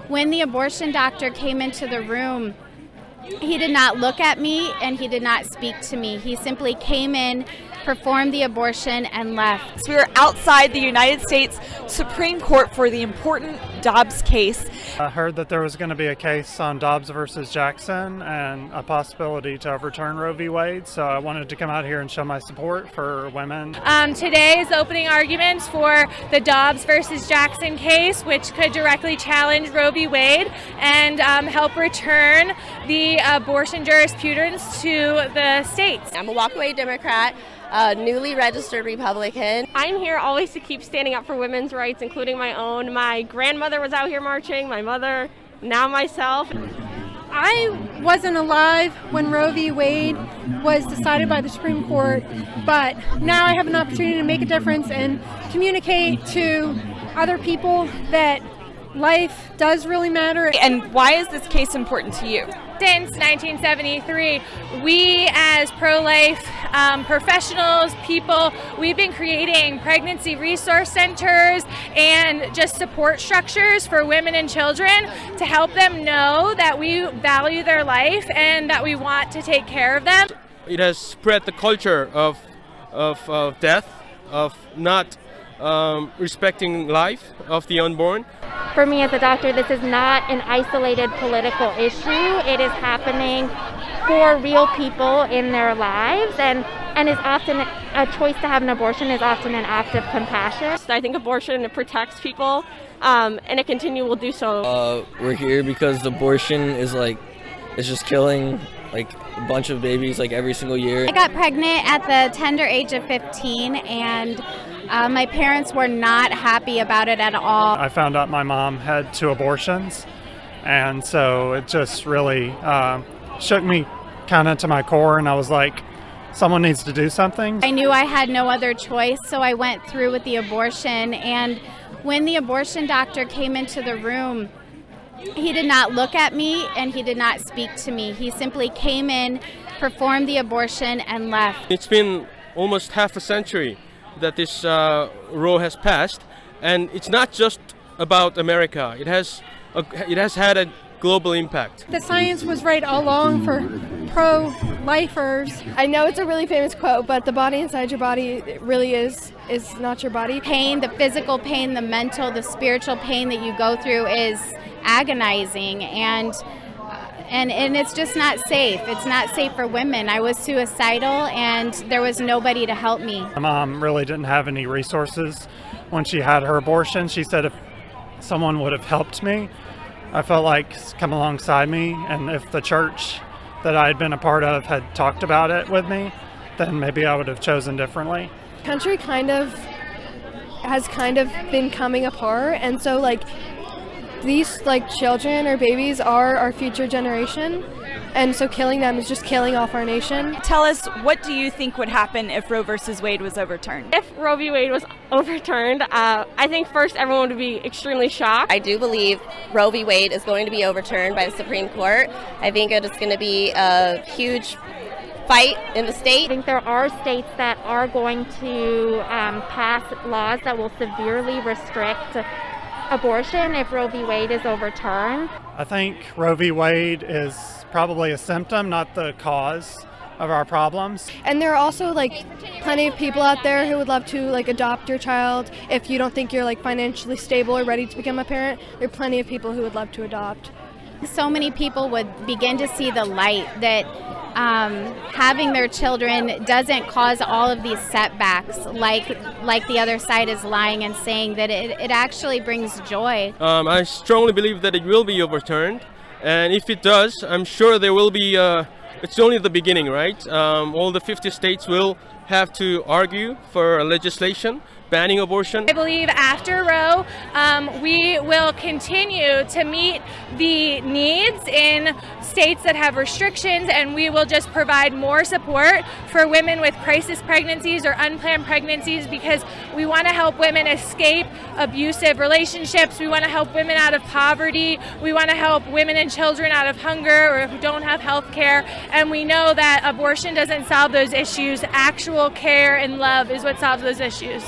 when the abortion doctor came into the room, he did not look at me and he did not speak to me. He simply came in, performed the abortion, and left. So we were outside the United States Supreme Court for the important Dobbs case. I heard that there was going to be a case on Dobbs versus Jackson and a possibility to overturn Roe v. Wade, so I wanted to come out here and show my support for women. Today is opening arguments for the Dobbs versus Jackson case, which could directly challenge Roe v. Wade and help return the abortion jurisprudence to the states. I'm a walkaway Democrat, newly registered Republican. I'm here always to keep standing up for women's rights, including my own. My grandmother was out here marching, my mother, now myself. I wasn't alive when Roe v. Wade was decided by the Supreme Court, but now I have an opportunity to make a difference and communicate to other people that life does really matter. And why is this case important to you? Since 1973, we as pro-life professionals, people, we've been creating pregnancy resource centers and just support structures for women and children to help them know that we value their life and that we want to take care of them. It has spread the culture of death, of not respecting life of the unborn. For me as a doctor, this is not an isolated political issue. It is happening for real people in their lives, and is often a choice to have an abortion is often an act of compassion. I think abortion protects people, and it will do so. We're here because abortion is it's just killing a bunch of babies every single year. I got pregnant at the tender age of 15, and my parents were not happy about it at all. I found out my mom had 2 abortions, and so it just really shook me kind of to my core, and I was like, someone needs to do something. I knew I had no other choice, so I went through with the abortion, and when the abortion doctor came into the room, he did not look at me and he did not speak to me. He simply came in, performed the abortion, and left. It's been almost half a century that this Roe has passed, and it's not just about America. It has had a global impact. The science was right all along for pro-lifers. I know it's a really famous quote, but the body inside your body really is not your body. Pain, the physical pain, the mental, the spiritual pain that you go through is agonizing, and it's just not safe. It's not safe for women. I was suicidal and there was nobody to help me. My mom really didn't have any resources when she had her abortion. She said if someone would have helped me, I felt like come alongside me, and if the church that I had been a part of had talked about it with me, then maybe I would have chosen differently. Country has been coming apart, and so these children or babies are our future generation, and so killing them is just killing off our nation. Tell us, what do you think would happen if Roe versus Wade was overturned? If Roe v. Wade was overturned, I think first everyone would be extremely shocked. I do believe Roe v. Wade is going to be overturned by the Supreme Court. I think it is going to be a huge fight in the state. I think there are states that are going to pass laws that will severely restrict abortion if Roe v. Wade is overturned. I think Roe v. Wade is probably a symptom, not the cause of our problems. And there are also plenty of people out there who would love to adopt your child. If you don't think you're financially stable or ready to become a parent, there are plenty of people who would love to adopt. So many people would begin to see the light that having their children doesn't cause all of these setbacks like the other side is lying and saying, that it actually brings joy. I strongly believe that it will be overturned, and if it does, I'm sure there will be, it's only the beginning, right? All the 50 states will have to argue for legislation banning abortion. I believe after Roe, we will continue to meet the needs in states that have restrictions, and we will just provide more support for women with crisis pregnancies or unplanned pregnancies, because we want to help women escape abusive relationships. We want to help women out of poverty. We want to help women and children out of hunger or who don't have health care. And we know that abortion doesn't solve those issues. Actual care and love is what solves those issues.